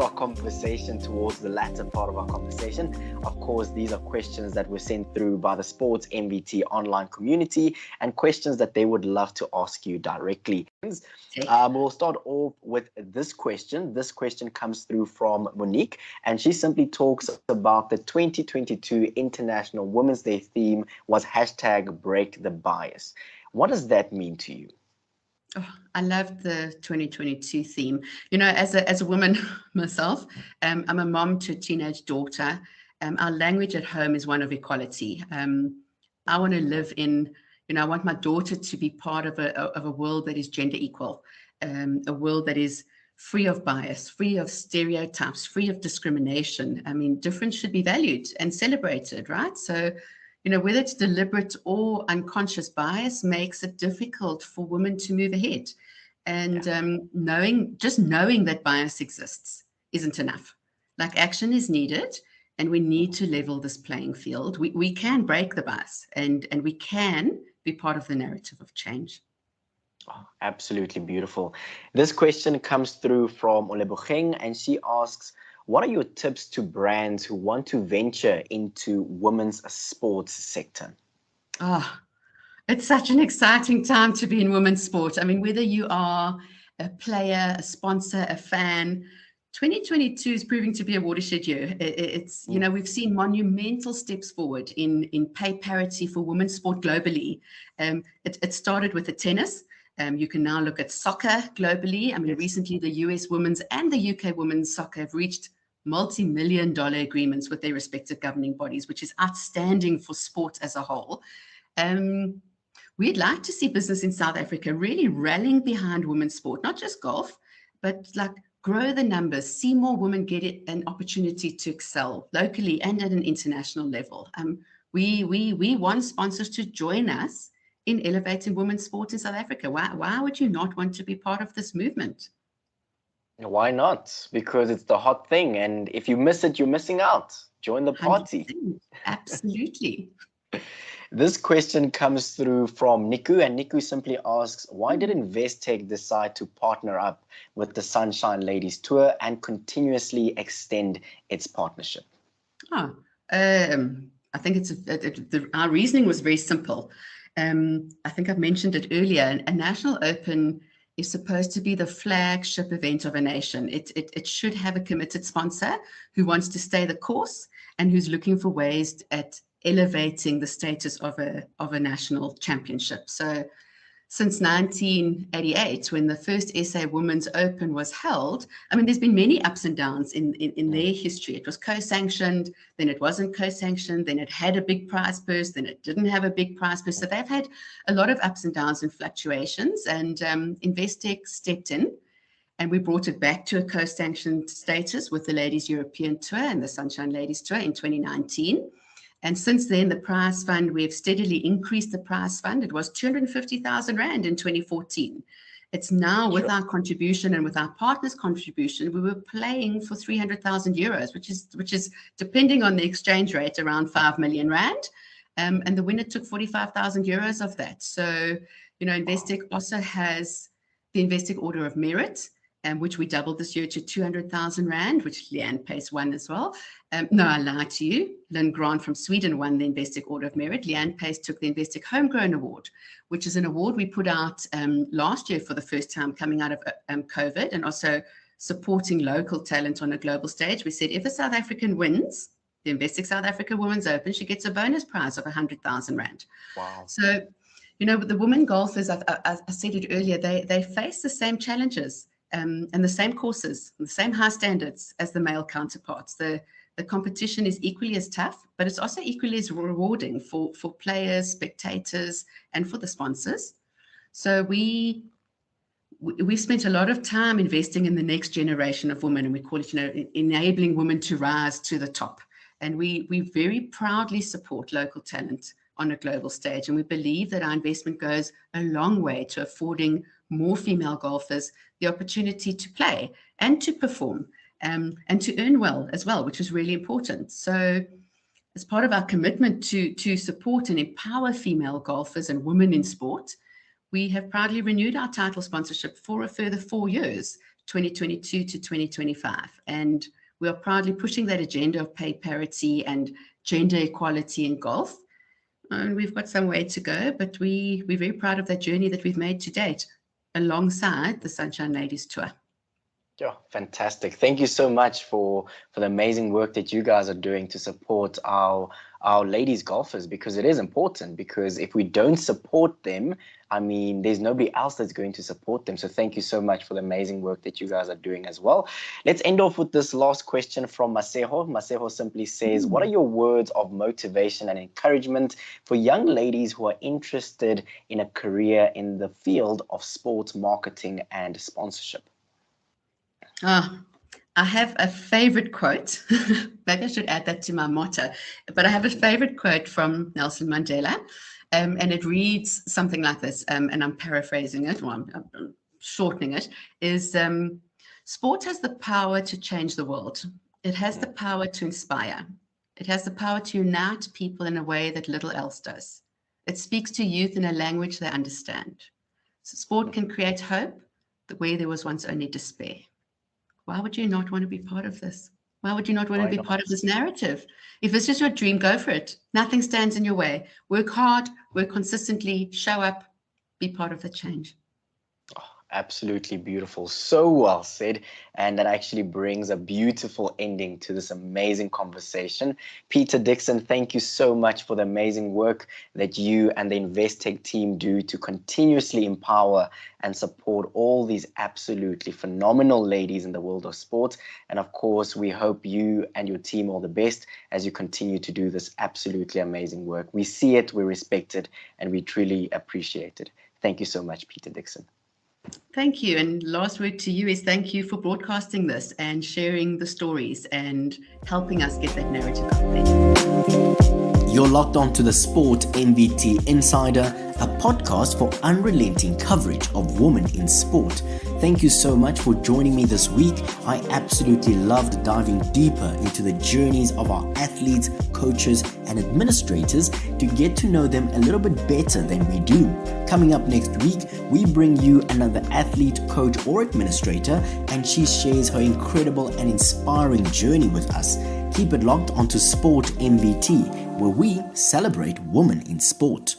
our conversation, towards the latter part of our conversation. Of course, these are questions that were sent through by the Sports MVT online community and questions that they would love to ask you directly. We'll start off with this question. This question comes through from Monique, and she simply talks about the 2022 International Women's Day theme was #BreakTheBias. What does that mean to you? Oh, I love the 2022 theme. You know, as a woman myself, I'm a mom to a teenage daughter. Our language at home is one of equality. I want to live in, I want my daughter to be part of a world that is gender equal, a world that is free of bias, free of stereotypes, free of discrimination. I mean, difference should be valued and celebrated, right? So, whether it's deliberate or unconscious bias makes it difficult for women to move ahead. And knowing that bias exists isn't enough. Like, action is needed, and we need to level this playing field. We can break the bias, and we can be part of the narrative of change. Oh, absolutely beautiful. This question comes through from 𝗀𝗱𝗶𝗹, and she asks, what are your tips to brands who want to venture into women's sports sector? It's such an exciting time to be in women's sport. I mean, whether you are a player, a sponsor, a fan, 2022 is proving to be a watershed year. It's, we've seen monumental steps forward in pay parity for women's sport globally. It started with the tennis. You can now look at soccer globally. I mean, recently the US women's and the UK women's soccer have reached multi-million-dollar agreements with their respective governing bodies, which is outstanding for sport as a whole. We'd like to see business in South Africa really rallying behind women's sport, not just golf, but like grow the numbers, see more women get an opportunity to excel locally and at an international level. We want sponsors to join us in elevating women's sport in South Africa. Why would you not want to be part of this movement? Why not? Because it's the hot thing. And if you miss it, you're missing out. Join the party. 100%. Absolutely. This question comes through from Niku, and Niku simply asks, why did Investec decide to partner up with the Sunshine Ladies Tour and continuously extend its partnership? I think our reasoning was very simple. I think I've mentioned it earlier. A national open is supposed to be the flagship event of a nation. It should have a committed sponsor who wants to stay the course and who's looking for ways at elevating the status of a national championship. So since 1988, when the first SA Women's Open was held, I mean, there's been many ups and downs in their history. It was co-sanctioned, then it wasn't co-sanctioned, then it had a big prize purse, then it didn't have a big prize purse. So they've had a lot of ups and downs and fluctuations, and Investec stepped in, and we brought it back to a co-sanctioned status with the Ladies European Tour and the Sunshine Ladies Tour in 2019. And since then, the prize fund, we have steadily increased the prize fund. It was 250,000 Rand in 2014. It's now, with our contribution and with our partners' contribution, we were playing for 300,000 euros, which is depending on the exchange rate, around 5 million Rand. And the winner took 45,000 euros of that. So, Investec also has the Investec Order of Merit, which we doubled this year to 200,000 Rand, which Leanne Pace won as well. No, I lied to you. Lynn Grant from Sweden won the Investec Order of Merit. Leanne Pace took the Investec Homegrown Award, which is an award we put out last year for the first time coming out of COVID, and also supporting local talent on a global stage. We said if a South African wins the Investec South Africa Women's Open, she gets a bonus prize of 100,000 Rand. Wow. So, the women golfers, I said it earlier, they face the same challenges and the same courses, the same high standards as the male counterparts. The competition is equally as tough, but it's also equally as rewarding for players, spectators, and for the sponsors. So we spent a lot of time investing in the next generation of women, and we call it, enabling women to rise to the top. And we very proudly support local talent on a global stage. And we believe that our investment goes a long way to affording more female golfers the opportunity to play and to perform. And to earn well as well, which is really important. So as part of our commitment to support and empower female golfers and women in sport, we have proudly renewed our title sponsorship for a further 4 years, 2022 to 2025. And we are proudly pushing that agenda of pay parity and gender equality in golf. And we've got some way to go, but we're very proud of that journey that we've made to date alongside the Sunshine Ladies Tour. Yeah, fantastic. Thank you so much for the amazing work that you guys are doing to support our ladies golfers, because it is important, because if we don't support them, I mean, there's nobody else that's going to support them. So thank you so much for the amazing work that you guys are doing as well. Let's end off with this last question from 𝗙ecie𝗹𝗹. 𝗙ecie𝗹𝗹 simply says, what are your words of motivation and encouragement for young ladies who are interested in a career in the field of sports marketing and sponsorship? I have a favorite quote. Maybe I should add that to my motto. But I have a favorite quote from Nelson Mandela, and it reads something like this, and I'm paraphrasing it, or I'm shortening it, is sport has the power to change the world. It has the power to inspire. It has the power to unite people in a way that little else does. It speaks to youth in a language they understand. So sport can create hope where there was once only despair. Why would you not want to be part of this? Why would you not want to be part of this narrative? If it's just your dream, go for it. Nothing stands in your way. Work hard, work consistently, show up, be part of the change. Absolutely beautiful. So well said. And that actually brings a beautiful ending to this amazing conversation. Peta, Dixon, thank you so much for the amazing work that you and the Investec team do to continuously empower and support all these absolutely phenomenal ladies in the world of sports. And of course, we hope you and your team all the best as you continue to do this absolutely amazing work. We see it, we respect it, and we truly appreciate it. Thank you so much, Peta, Dixon. Thank you. And last word to you is thank you for broadcasting this and sharing the stories and helping us get that narrative out there. You're locked on to the Sport MVT Insider, a podcast for unrelenting coverage of women in sport. Thank you so much for joining me this week. I absolutely loved diving deeper into the journeys of our athletes, coaches, and administrators to get to know them a little bit better than we do. Coming up next week, we bring you another athlete, coach, or administrator, and she shares her incredible and inspiring journey with us. Keep it locked onto Sport MVT, where we celebrate women in sport.